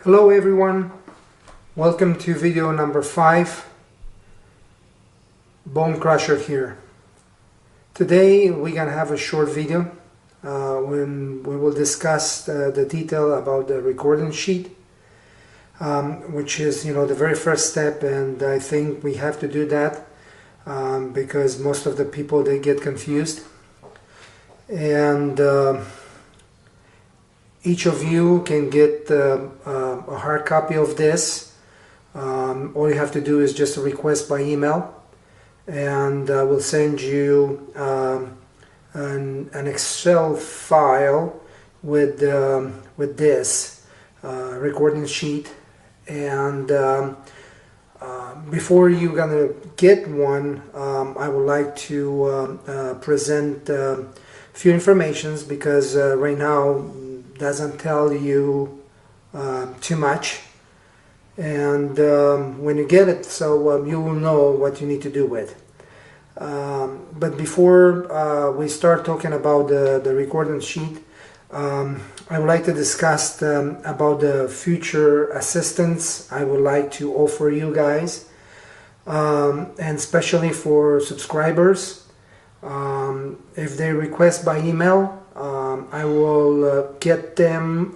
Hello everyone, welcome to video number 5, Bone Crusher here. Today we're gonna have a short video when we will discuss the detail about the recording sheet, which is the very first step, and I think we have to do that because most of the people, they get confused, and each of you can get a hard copy of this. All you have to do is just a request by email, and I will send you an Excel file with this recording sheet. And before you're gonna get one, I would like to present a few informations, because right now doesn't tell you too much, and when you get it, so you will know what you need to do with. But before we start talking about the recording sheet, I would like to discuss about the future assistance I would like to offer you guys, and especially for subscribers. If they request by email, I will get them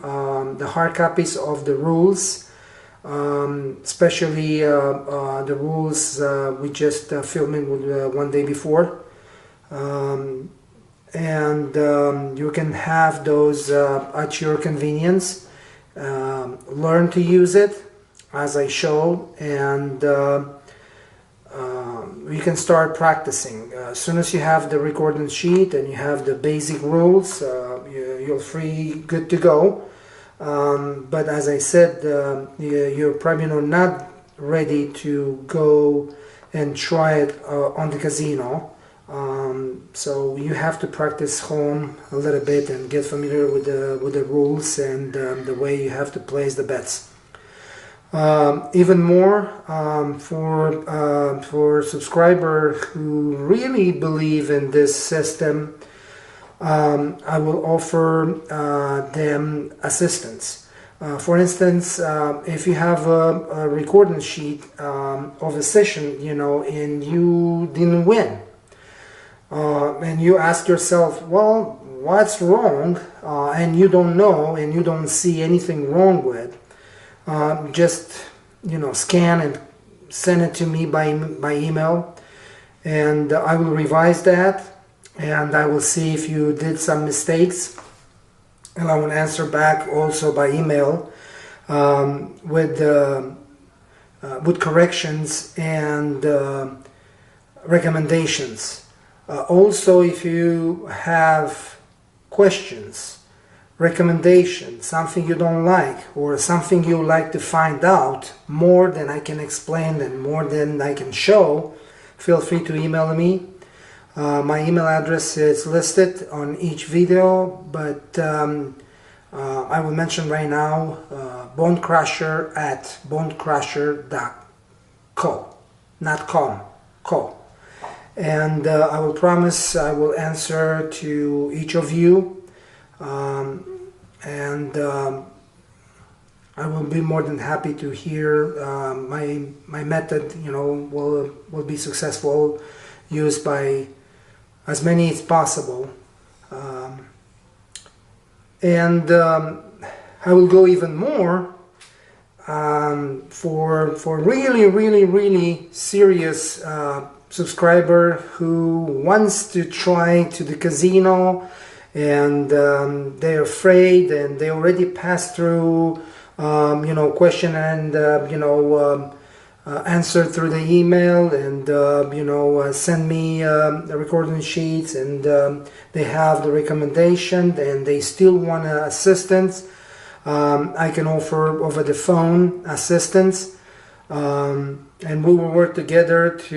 the hard copies of the rules, especially the rules we just filmed one day before, and you can have those at your convenience. Learn to use it as I show, and you can start practicing. As soon as you have the recording sheet and you have the basic rules, you're good to go. But as I said, you're probably not ready to go and try it on the casino. So you have to practice home a little bit and get familiar with the rules and the way you have to place the bets. Even more, for subscribers who really believe in this system, I will offer them assistance. For instance, if you have a recording sheet of a session, and you didn't win, and you ask yourself, well, what's wrong? And you don't know, and you don't see anything wrong with. Just scan and send it to me by email, and I will revise that, and I will see if you did some mistakes, and I will answer back also by email with corrections and recommendations. Also, if you have questions, recommendation, something you don't like, or something you like to find out more than I can explain and more than I can show, feel free to email me. My email address is listed on each video, but I will mention right now bonecrusher@bonecrusher.co, not com, co. And I will promise I will answer to each of you. And I will be more than happy to hear my method will be successful, used by as many as possible, and I will go even more for really serious subscriber who wants to try to the casino, and they're afraid, and they already passed through question and answer through the email, and send me the recording sheets, and they have the recommendation, and they still want assistance. I can offer over the phone assistance, and we will work together to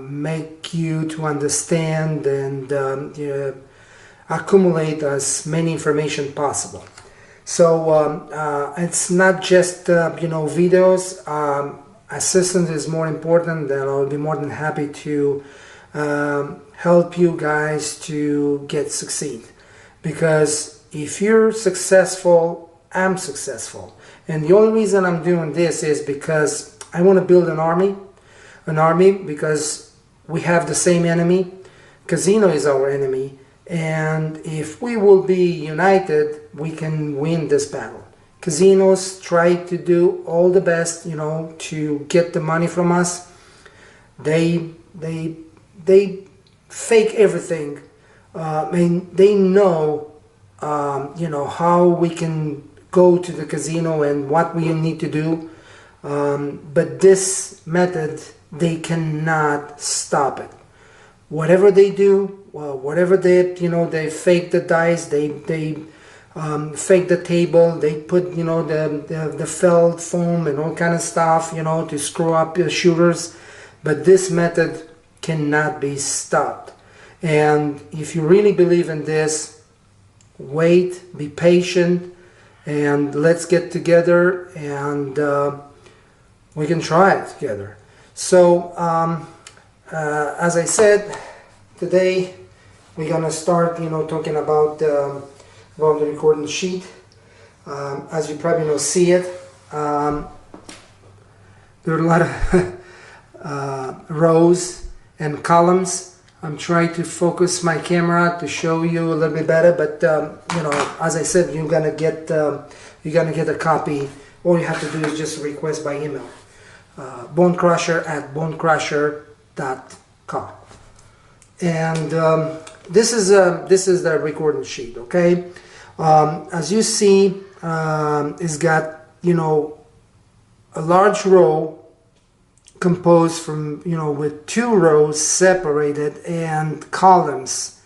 make you to understand and accumulate as many information possible. So it's not just videos. Assistance is more important, and I'll be more than happy to help you guys to succeed, because if you're successful I'm successful. And the only reason I'm doing this is because I want to build an army because we have the same enemy. Casino is our enemy, and if we will be united, we can win this battle. Casinos try to do all the best, to get the money from us. They fake everything. They know, how we can go to the casino and what we need to do. But this method, they cannot stop it. Whatever they do, whatever they fake the dice, they fake the table, they put the felt foam and all kind of stuff to screw up the shooters, but this method cannot be stopped. And if you really believe in this, wait, be patient, and let's get together and we can try it together. So as I said, today we're gonna start talking about the recording sheet. As you probably see it, there are a lot of rows and columns. I'm trying to focus my camera to show you a little bit better, but as I said, you're gonna get a copy. All you have to do is just request by email, bonecrusher@bonecrusher.com. And this is the recording sheet. Okay, as you see, it's got a large row composed from with 2 rows separated and columns.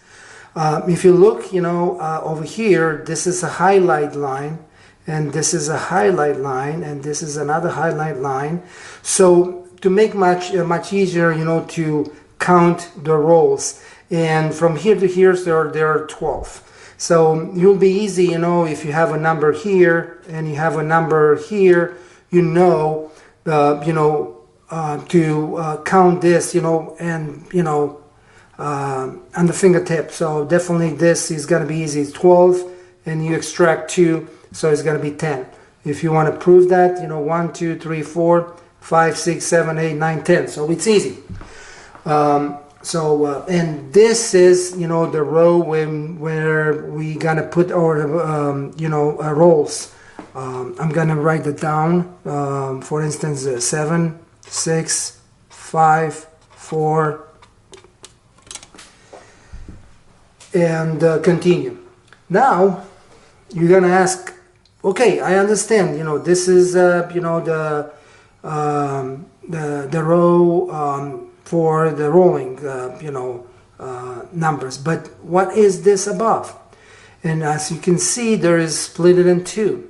If you look over here, this is a highlight line, and this is a highlight line, and this is another highlight line. So to make much easier to count the rows, and from here to here there are 12. So you'll be easy if you have a number here and you have a number here, to count this and on the fingertip. So definitely this is going to be easy. It's 12 and you extract 2, so it's going to be 10. If you want to prove that, 1 2 3 4 5 6 7 8 9 10, so it's easy. And this is the row where we gonna put our rolls. I'm gonna write it down. For instance, 7 6 5 4 and continue. Now you're gonna ask, okay, I understand, this is the row for the rolling numbers, but what is this above? And as you can see, there is split it in 2.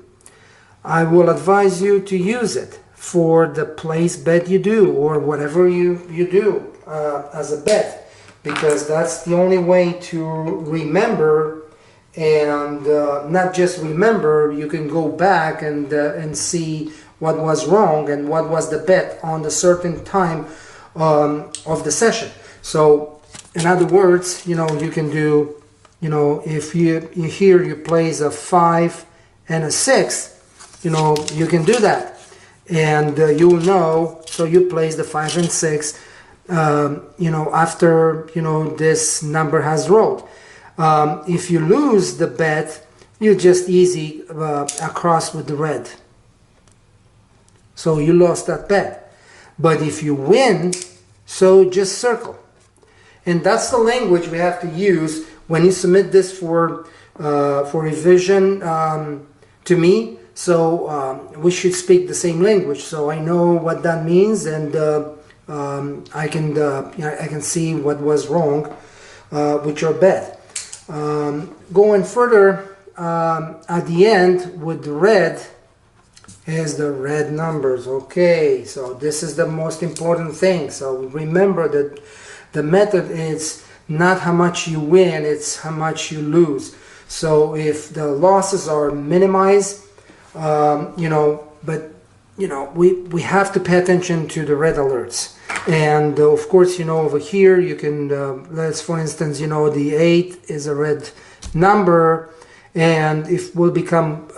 I will advise you to use it for the place bet you do, or whatever you do as a bet, because that's the only way to remember. And not just remember, you can go back and see what was wrong and what was the bet on the certain time of the session. So in other words, you can do, if you plays a 5 and a 6, you can do that, and you'll know. So you place the 5 and 6 after this number has rolled. If you lose the bet, you just easy across with the red, so you lost that bet. But if you win, so just circle. And that's the language we have to use when you submit this for revision to me. So we should speak the same language, so I know what that means, and I can see what was wrong with your bet. Going further, at the end with the red is the red numbers. Okay, so this is the most important thing. So remember that the method is not how much you win, it's how much you lose. So if the losses are minimized, we have to pay attention to the red alerts. And of course, over here you can, let's for instance, the 8 is a red number, and if will become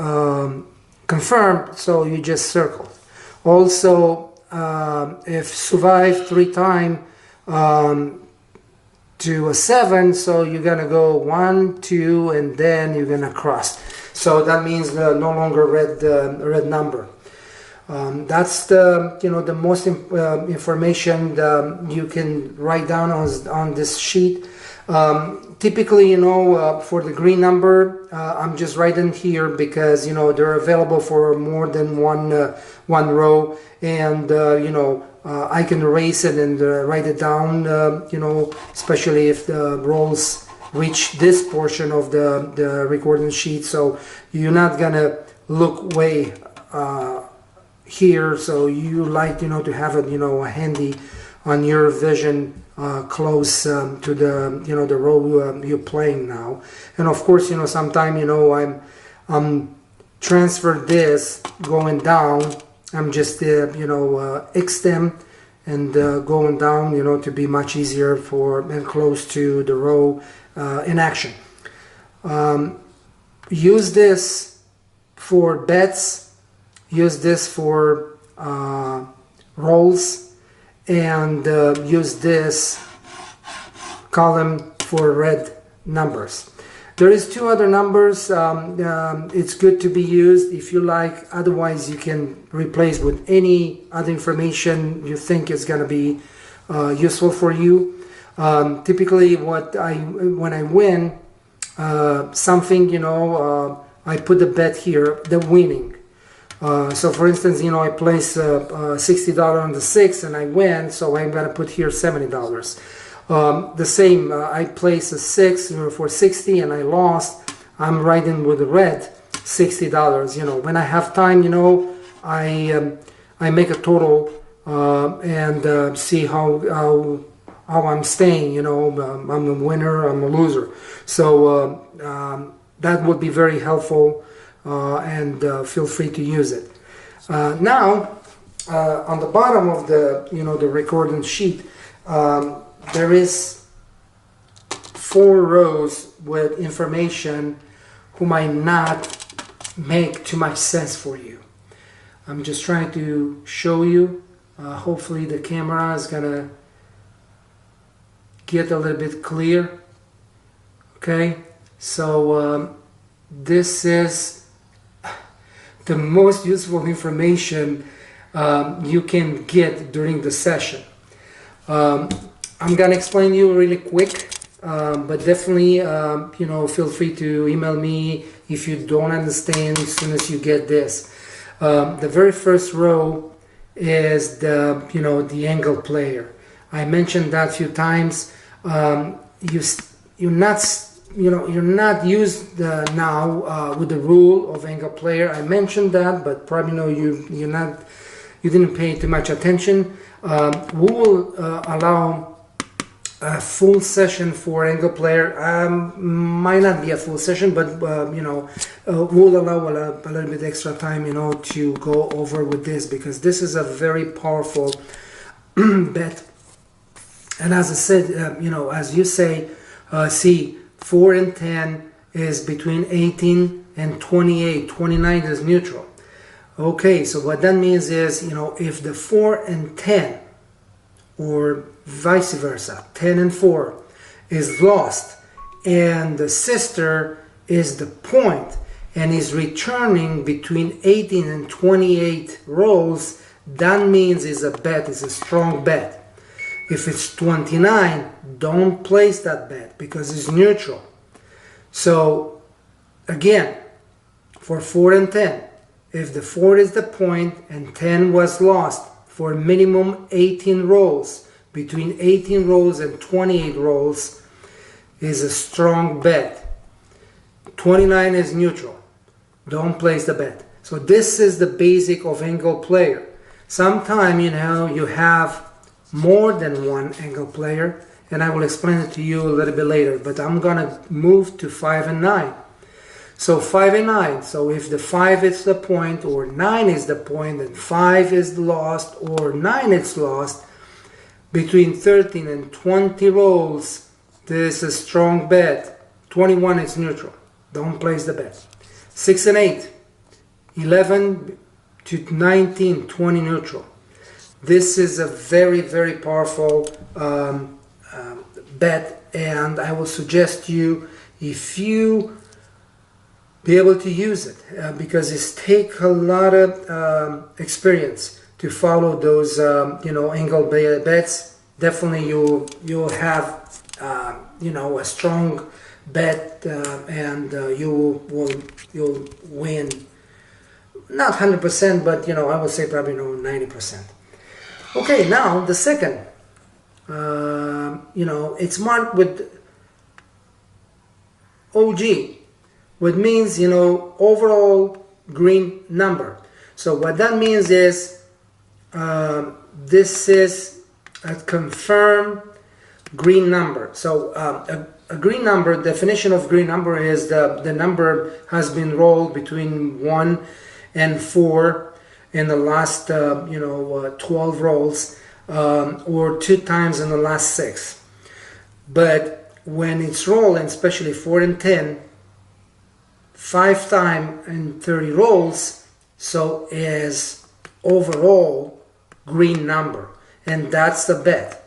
confirmed, so you just circle. Also, if survive 3 times to a 7, so you're gonna go 1, 2, and then you're gonna cross. So that means no longer red number. That's the the most information you can write down on this sheet. Typically, for the green number, I'm just writing here because they're available for more than one row, and I can erase it and write it down. Especially if the rolls reach this portion of the recording sheet, so you're not gonna look way here. So you like to have it handy on your vision, close to the role you're playing now. And of course, sometime I'm transfer this going down. I'm just X them and going down to be much easier for and close to the row in action. Use this for bets, use this for rolls, and use this column for red numbers. There is 2 other numbers. It's good to be used if you like. Otherwise, you can replace with any other information you think is going to be useful for you. Typically, when I win something, I put the bet here, the winning. So for instance, I place $60 on the 6 and I win, so I'm gonna put here $70. The same, I place a 6 for 60 and I lost. I'm writing with the red $60. When I have time, I make a total and see how I'm staying. I'm a winner, I'm a loser. So that would be very helpful. And feel free to use it. Now, on the bottom of the recording sheet, there is 4 rows with information who might not make too much sense for you. I'm just trying to show you. Hopefully the camera is gonna get a little bit clear. Okay, so this is the most useful information you can get during the session. I'm gonna explain you really quick, but definitely feel free to email me if you don't understand as soon as you get this. The very first row is the angle player. I mentioned that a few times. You're not used now with the rule of angle player. I mentioned that, but probably you didn't pay too much attention. We will allow a full session for angle player. Might not be a full session, but we'll allow a little bit extra time to go over with this, because this is a very powerful bet. And as I said, as you say, see, 4 and 10 is between 18 and 28. 29 is neutral. Okay, so what that means is, if the 4 and 10, or vice versa, 10 and 4 is lost, and the sister is the point, and is returning between 18 and 28 rolls, that means it's a bet, it's a strong bet. If it's 29, don't place that bet because it's neutral. So again, for 4 and 10, if the 4 is the point and 10 was lost for minimum 18 rolls, between 18 rolls and 28 rolls is a strong bet. 29 is neutral. Don't place the bet. So this is the basic of angle player. Sometimes you have more than one angle player, and I will explain it to you a little bit later, but I'm gonna move to 5 and 9. So 5 and 9, so if the 5 is the point, or 9 is the point, and 5 is lost, or 9 is lost, between 13 and 20 rolls, this is a strong bet. 21 is neutral. don't place the bet. 6 and 8, 11 to 19, 20 neutral. This is a very, very powerful bet, and I will suggest you, if you be able to use it, because it takes a lot of experience to follow those angle bets. Definitely you'll have a strong bet, and you'll win, not 100%, but I would say probably 90%. Okay, now the second, it's marked with OG, which means overall green number. So what that means is this is a confirmed green number. So a green number, definition of green number is the number has been rolled between 1 and 4 in the last 12 rolls, or 2 times in the last 6. But when it's rolled, and especially 4 and 10, 5 times in 30 rolls, so is overall green number, and that's the bet.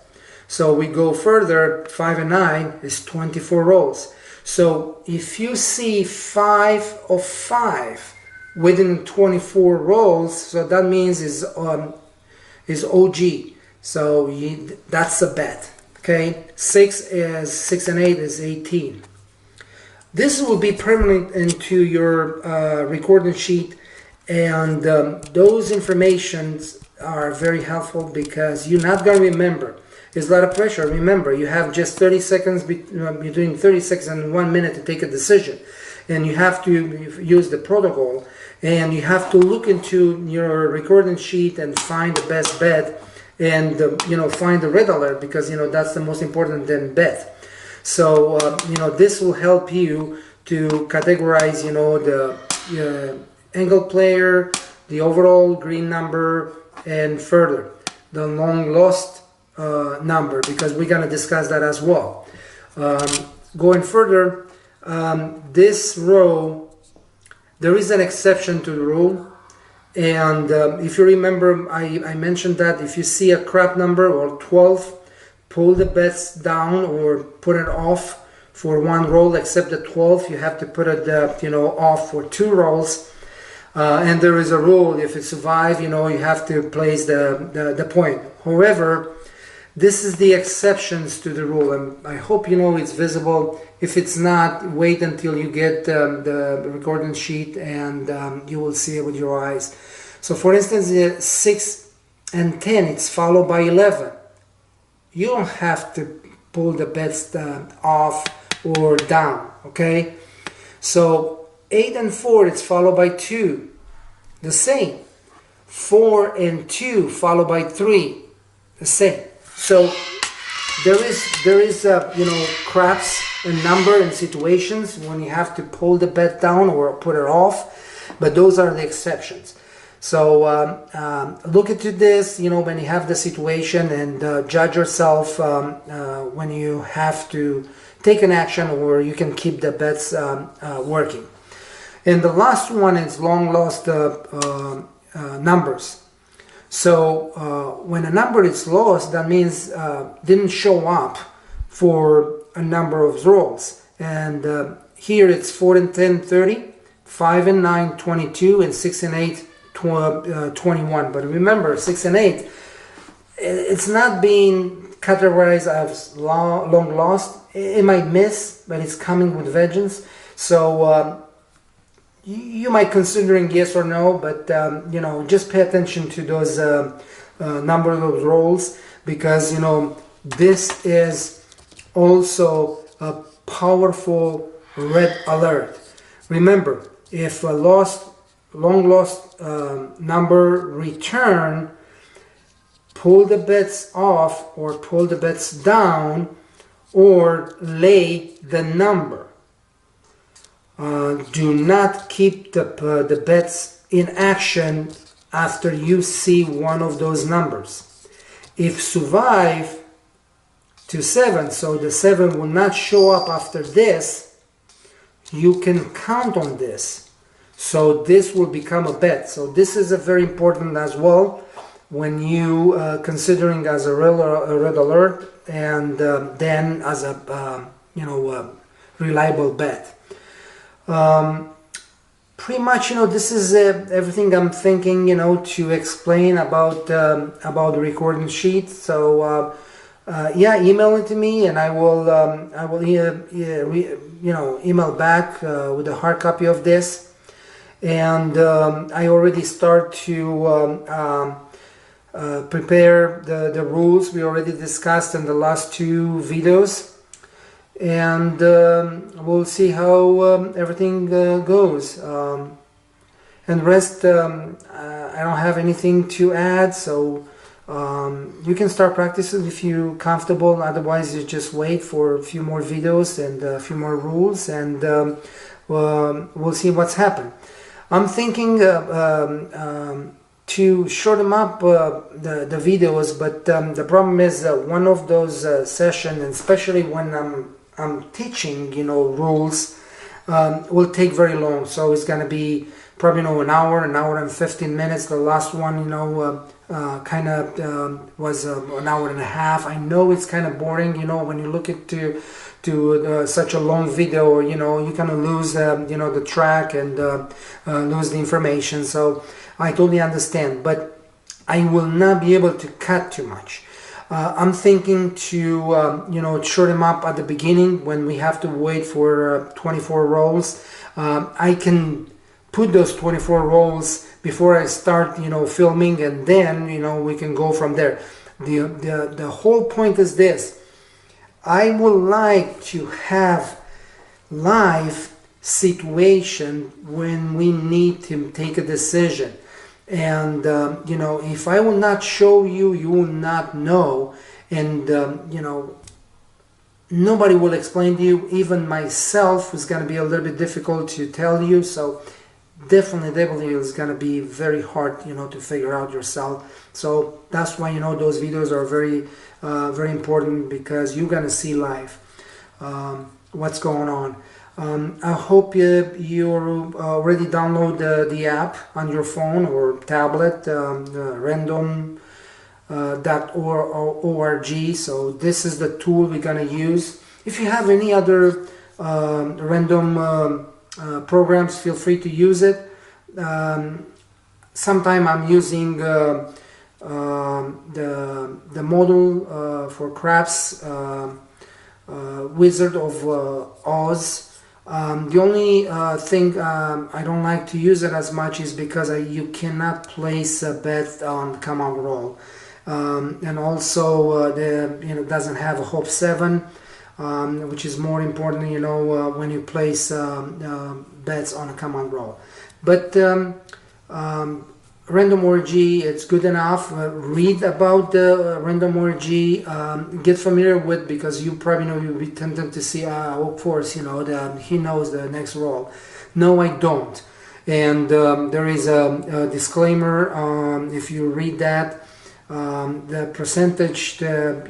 So we go further, 5 and 9 is 24 rolls. So if you see 5 of 5 within 24 rolls, so that means is OG. So that's the bet. Okay, 6 and 8 is 18. This will be permanent into your recording sheet, and those informations are very helpful because you're not going to remember. There's a lot of pressure. Remember, you have just 30 seconds, between 30 seconds and 1 minute to take a decision, and you have to use the protocol, and you have to look into your recording sheet and find the best bet, and find the red alert, because that's the most important than bet. So this will help you to categorize the angle player, the overall green number, and further the long lost number, because we're going to discuss that as well. Going further, this row, there is an exception to the rule, and if you remember, I mentioned that if you see a crap number or 12, pull the bets down or put it off for 1 roll. Except the 12, you have to put it off for 2 rolls. And there is a rule: if it survives, you have to place the point. However, this is the exceptions to the rule, and I hope it's visible. If it's not, wait until you get the recording sheet, and you will see it with your eyes. So for instance, 6 and 10, it's followed by 11. You don't have to pull the bets off or down, okay? So 8 and 4, it's followed by 2. The same. 4 and 2 followed by 3. The same. So there is craps and number and situations when you have to pull the bet down or put it off, but those are the exceptions. So look into this, when you have the situation, and judge yourself when you have to take an action, or you can keep the bets working. And the last one is long lost numbers. So when a number is lost, that means didn't show up for a number of rolls. And here it's 4 and 10, 30, 5 and 9, 22, and 6 and 8, 21. But remember, 6 and 8, it's not being categorized as long lost. It might miss, but it's coming with vengeance. So you might considering yes or no, but just pay attention to those number of rolls, because this is also a powerful red alert. Remember, if a long lost number return, pull the bets off or pull the bets down, or lay the number. Do not keep the bets in action after you see one of those numbers. If survive to 7, so the 7 will not show up after this, you can count on this. So this will become a bet. So this is a very important as well when you considering as a red alert, and then as a reliable bet. Pretty much, this is everything I'm thinking, to explain about the recording sheet. So yeah, email it to me, and I will email back with a hard copy of this. And I already start to prepare the rules we already discussed in the last two videos, and we'll see how everything goes. And rest, I don't have anything to add, so you can start practicing if you're comfortable. Otherwise, you just wait for a few more videos and a few more rules, and we'll see what's happened. I'm thinking to shorten up the videos, but the problem is one of those sessions, especially when I'm teaching, rules, will take very long. So it's going to be probably an hour and 15 minutes. The last one, kind of was an hour and a half. I know it's kind of boring, when you look to such a long video, you kind of lose the track and lose the information. So I totally understand, but I will not be able to cut too much. I'm thinking to shorten them up at the beginning when we have to wait for 24 rolls. I can put those 24 rolls before I start filming, and then we can go from there. The whole point is this: I would like to have live situation when we need to take a decision. And if I will not show you, you will not know. And nobody will explain to you. Even myself is going to be a little bit difficult to tell you. So definitely is going to be very hard to figure out yourself. So that's why those videos are very very important, because you're going to see live what's going on. I hope you already download the app on your phone or tablet, random.org. So this is the tool we're going to use. If you have any other random programs, feel free to use it. Sometime I'm using the model for craps, Wizard of Oz. The only thing I don't like to use it as much is because you cannot place a bet on command roll, and also it doesn't have a Hope 7, which is more important when you place bets on a command roll. But Random.org, it's good enough. Read about the Random.org, get familiar with, because you probably you'll be tempted to see, of course, he knows the next roll. No, I don't. And there is a disclaimer. If you read that, the percentage to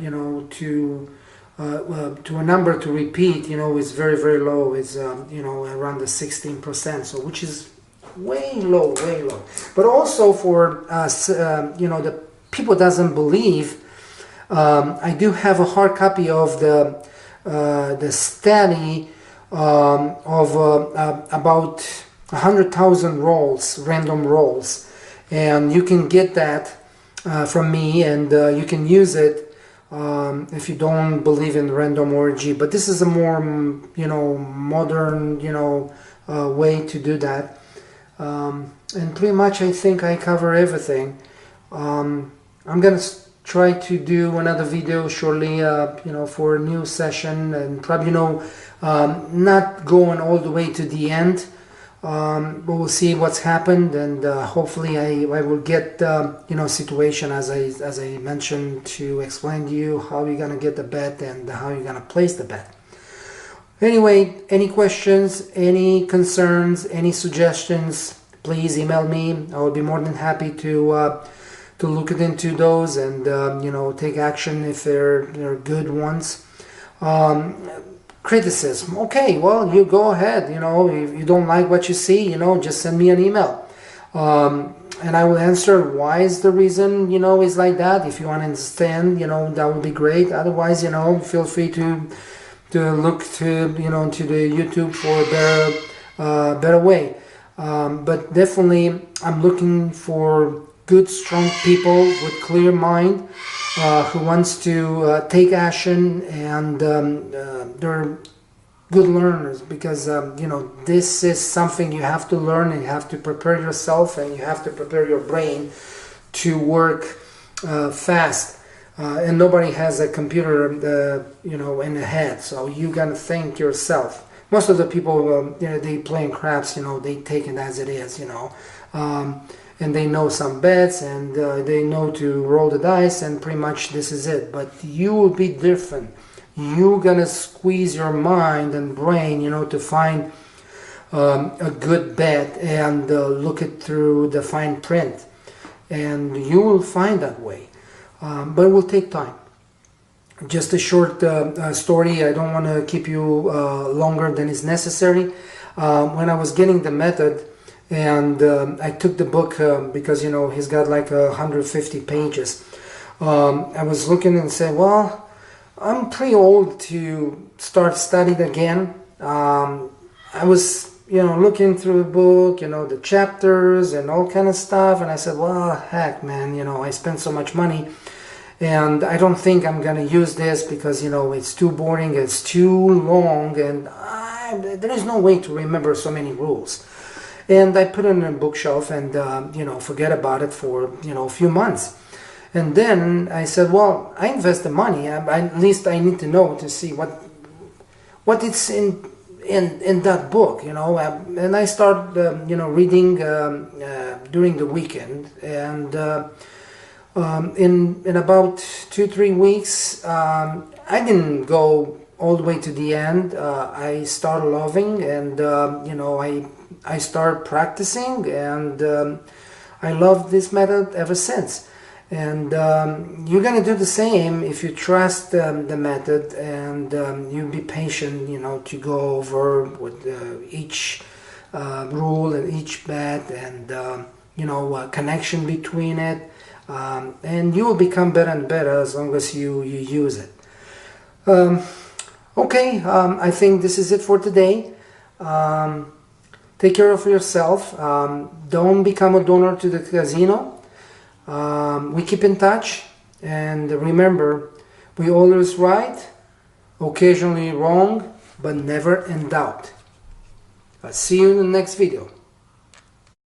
a number to repeat, is very, very low. It's around the 16%, so which is way low. But also for the people doesn't believe, I do have a hard copy of the study of about 100,000 rolls, random rolls, and you can get that from me, and you can use it if you don't believe in Random.org. But this is a more modern way to do that. And pretty much I think I cover everything. I'm gonna try to do another video shortly, for a new session, and probably not going all the way to the end, but we'll see what's happened, and hopefully I will get situation as I mentioned, to explain to you how you're gonna get the bet and how you're gonna place the bet. Anyway, any questions, any concerns, any suggestions, please email me. I will be more than happy to look into those and take action if they're good ones. criticism. Okay, well, you go ahead. You know, if you don't like what you see, you know, just send me an email. And I will answer why is the reason, you know, is like that. If you want to understand, you know, that would be great. Otherwise, you know, feel free to look to, you know, to the YouTube for a better way. But definitely, I'm looking for good, strong people with clear mind who wants to take action, and they're good learners, because you know, this is something you have to learn, and you have to prepare yourself, and you have to prepare your brain to work fast. And nobody has a computer, you know, in the head, so you gotta think yourself. Most of the people, you know, they playing craps, you know, they take it as it is, you know, and they know some bets, and they know to roll the dice, and pretty much this is it. But you will be different. You're gonna squeeze your mind and brain, you know, to find a good bet, and look it through the fine print, and you will find that way. But it will take time. Just a short story. I don't want to keep you longer than is necessary. When I was getting the method, and I took the book because, you know, he's got like 150 pages. I was looking and said, well, I'm pretty old to start studying again. I was, you know, looking through the book, you know, the chapters and all kind of stuff, and I said, well, heck, man, you know, I spent so much money, and I don't think I'm gonna use this, because, you know, it's too boring, it's too long, and there is no way to remember so many rules. And I put it in a bookshelf, and you know, forget about it for, you know, a few months. And then I said, well, I invest the money. At least I need to know to see what it's in that book, you know. And I started, you know, reading during the weekend. And in about 2-3 weeks, I didn't go all the way to the end. I started loving, and you know, I started practicing, and I love this method ever since. And you're gonna do the same if you trust the method, and you be patient, you know, to go over with each rule and each bet, and you know, connection between it, and you will become better and better as long as you use it. Okay, I think this is it for today. Take care of yourself. Don't become a donor to the casino. We keep in touch, and remember, we always right, occasionally wrong, but never in doubt. I'll see you in the next video.